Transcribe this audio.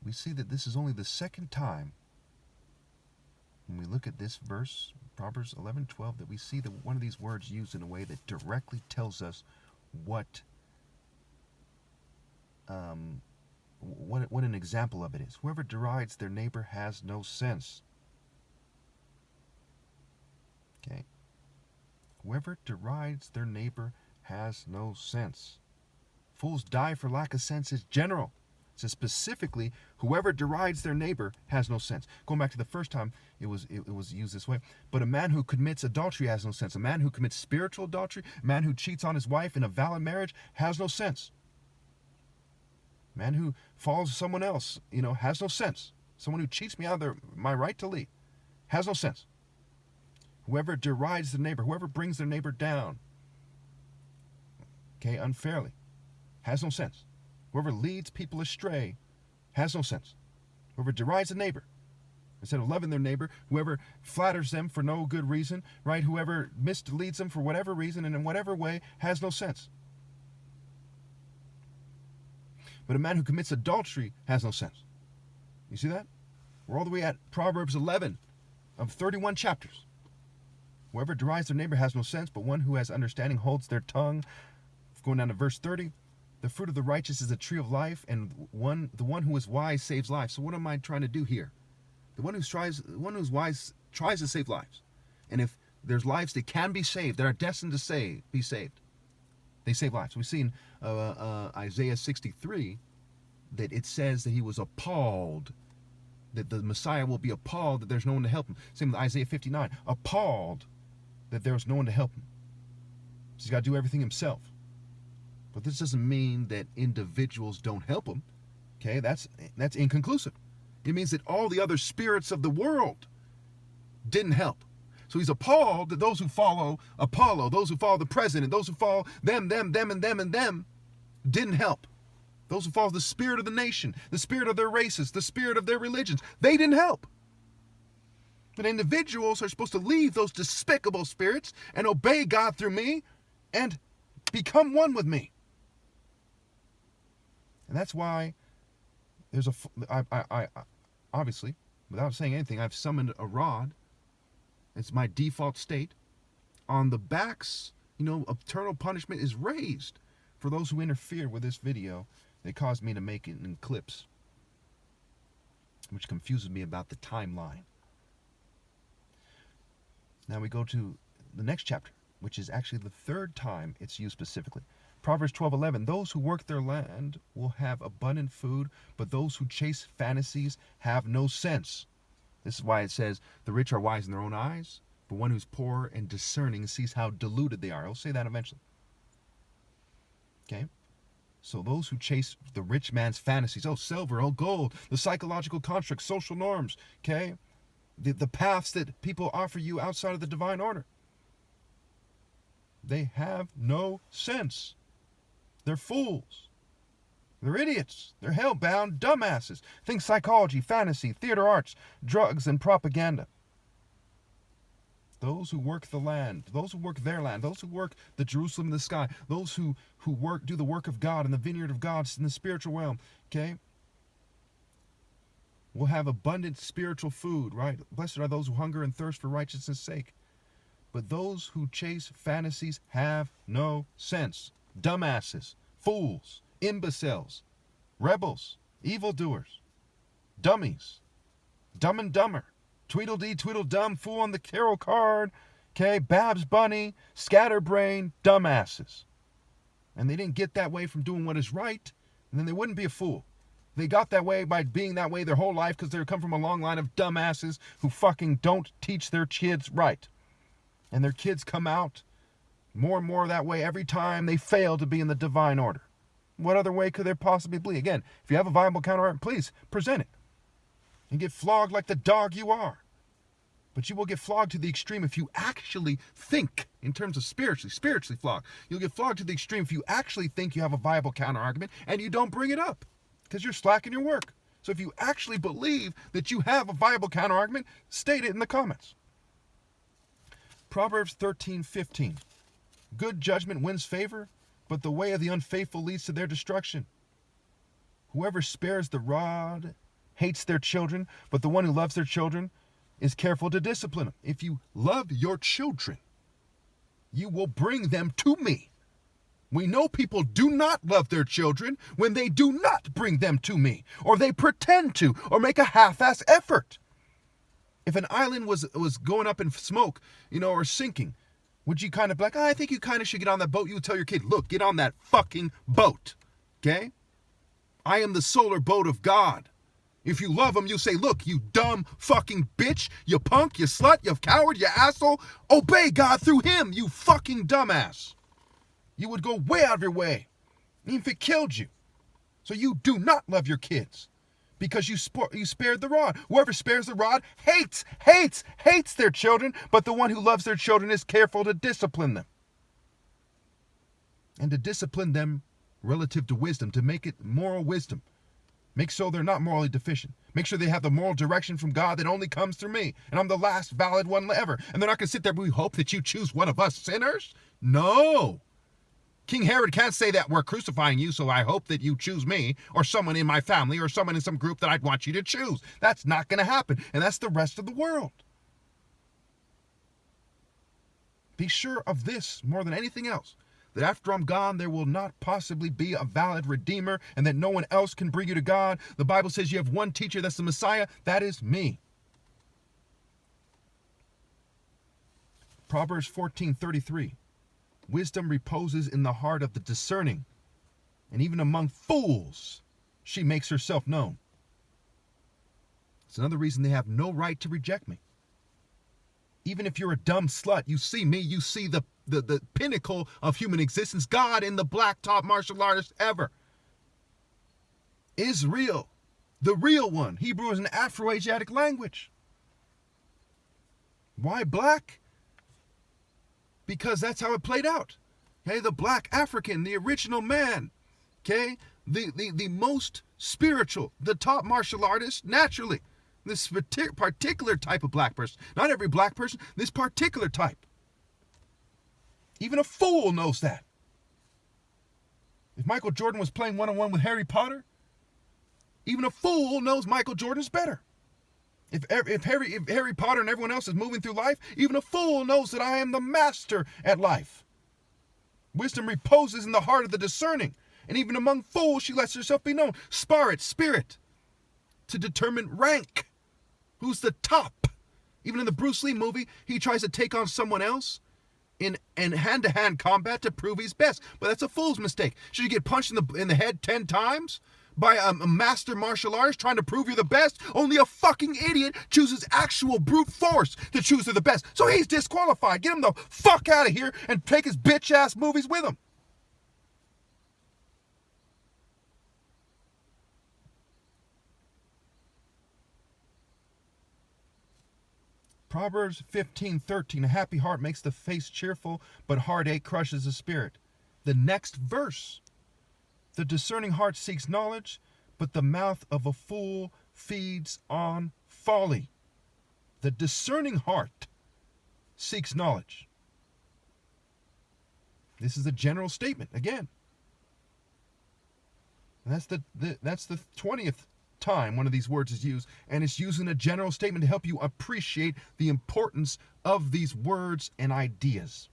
we see that this is only the second time when we look at this verse, Proverbs 11:12, that we see that one of these words used in a way that directly tells us what an example of it is. Whoever derides their neighbor has no sense. Okay? Whoever derides their neighbor has no sense. Fools die for lack of sense is general. It says specifically, whoever derides their neighbor has no sense. Going back to the first time it was used this way. But a man who commits adultery has no sense. A man who commits spiritual adultery, a man who cheats on his wife in a valid marriage has no sense. A man who follows someone else, has no sense. Someone who cheats me out of my right to lead has no sense. Whoever derides their neighbor, whoever brings their neighbor down, unfairly, has no sense. Whoever leads people astray has no sense. Whoever derides a neighbor, instead of loving their neighbor, whoever flatters them for no good reason, right? Whoever misleads them for whatever reason and in whatever way has no sense. But a man who commits adultery has no sense. You see that? We're all the way at Proverbs 11 of 31 chapters. Whoever derides their neighbor has no sense, but one who has understanding holds their tongue. Going down to verse 30, the fruit of the righteous is a tree of life, and the one who is wise saves lives. So what am I trying to do here? The one who's wise tries to save lives. And if there's lives that can be saved, that are destined to be saved, they save lives. We see in Isaiah 63 that it says that he was appalled, that the Messiah will be appalled that there's no one to help him. Same with Isaiah 59, appalled that there's no one to help him. So he's got to do everything himself. But this doesn't mean that individuals don't help him. Okay, that's inconclusive. It means that all the other spirits of the world didn't help. So he's appalled that those who follow Apollo, those who follow the president, those who follow them, and them, didn't help. Those who follow the spirit of the nation, the spirit of their races, the spirit of their religions, they didn't help. But individuals are supposed to leave those despicable spirits and obey God through me and become one with me. And that's why there's I obviously, without saying anything, I've summoned a rod. It's my default state. On the backs, eternal punishment is raised for those who interfere with this video. They caused me to make it in clips, which confuses me about the timeline. Now we go to the next chapter, which is actually the third time it's used specifically. Proverbs 12:11, those who work their land will have abundant food, but those who chase fantasies have no sense. This is why it says, the rich are wise in their own eyes, but one who's poor and discerning sees how deluded they are. I'll say that eventually. Okay? So those who chase the rich man's fantasies, silver, gold, the psychological constructs, social norms, okay? The paths that people offer you outside of the divine order. They have no sense. They're fools. They're idiots. They're hell-bound dumbasses. Think psychology, fantasy, theater arts, drugs, and propaganda. Those who work the land, those who work their land, those who work the Jerusalem in the sky, those who do the work of God in the vineyard of God in the spiritual realm, okay, will have abundant spiritual food, right? Blessed are those who hunger and thirst for righteousness' sake. But those who chase fantasies have no sense. Dumbasses, fools, imbeciles, rebels, evildoers, dummies, dumb and dumber, Tweedledee, Tweedledum, fool on the tarot card, okay, Babs Bunny, scatterbrain, dumbasses. And they didn't get that way from doing what is right, and then they wouldn't be a fool. They got that way by being that way their whole life because they come from a long line of dumbasses who fucking don't teach their kids right. And their kids come out more and more that way every time they fail to be in the divine order. What other way could there possibly be? Again, if you have a viable counterargument, please present it. And get flogged like the dog you are. But you will get flogged to the extreme if you actually think, in terms of spiritually flogged. You'll get flogged to the extreme if you actually think you have a viable counterargument and you don't bring it up because you're slacking your work. So if you actually believe that you have a viable counterargument, state it in the comments. Proverbs 13:15. Good judgment wins favor, but the way of the unfaithful leads to their destruction. Whoever spares the rod hates their children, but the one who loves their children is careful to discipline them. If you love your children, you will bring them to me. We know people do not love their children when they do not bring them to me, or they pretend to, or make a half-ass effort. If an island was going up in smoke, or sinking, would you kind of be like, I think you kind of should get on that boat? You would tell your kid, look, get on that fucking boat, okay? I am the solar boat of God. If you love him, you say, look, you dumb fucking bitch, you punk, you slut, you coward, you asshole, obey God through him, you fucking dumbass. You would go way out of your way, even if it killed you. So you do not love your kids because you spared the rod. Whoever spares the rod hates their children, but the one who loves their children is careful to discipline them. And to discipline them relative to wisdom, to make it moral wisdom. Make sure they're not morally deficient. Make sure they have the moral direction from God that only comes through me. And I'm the last valid one ever. And they're not going to sit there, we hope that you choose one of us sinners. No. King Herod can't say that we're crucifying you, so I hope that you choose me or someone in my family or someone in some group that I'd want you to choose. That's not going to happen. And that's the rest of the world. Be sure of this more than anything else, that after I'm gone, there will not possibly be a valid redeemer and that no one else can bring you to God. The Bible says you have one teacher, that's the Messiah. That is me. Proverbs 14:33. Wisdom reposes in the heart of the discerning, and even among fools she makes herself known. It's another reason they have no right to reject me. Even if you're a dumb slut, you see me, you see the pinnacle of human existence, God in the black top martial artist ever. Is real, the real one. Hebrew is an Afro-Asiatic language. Why black? Because that's how it played out. Okay, the black African, the original man. Okay, the most spiritual, the top martial artist, naturally. This particular type of black person. Not every black person, this particular type. Even a fool knows that. If Michael Jordan was playing one-on-one with Harry Potter, even a fool knows Michael Jordan's better. If Harry Potter and everyone else is moving through life, even a fool knows that I am the master at life. Wisdom reposes in the heart of the discerning, and even among fools she lets herself be known. Spirit, to determine rank. Who's the top? Even in the Bruce Lee movie, he tries to take on someone else in hand-to-hand combat to prove he's best. But that's a fool's mistake. Should you get punched in the head 10 times? By a master martial artist trying to prove you're the best? Only a fucking idiot chooses actual brute force to choose they're the best. So he's disqualified. Get him the fuck out of here and take his bitch ass movies with him. Proverbs 15:13. A happy heart makes the face cheerful, but heartache crushes the spirit. The next verse. The discerning heart seeks knowledge, but the mouth of a fool feeds on folly. The discerning heart seeks knowledge. This is a general statement, again. And that's the 20th time one of these words is used, and it's used in a general statement to help you appreciate the importance of these words and ideas.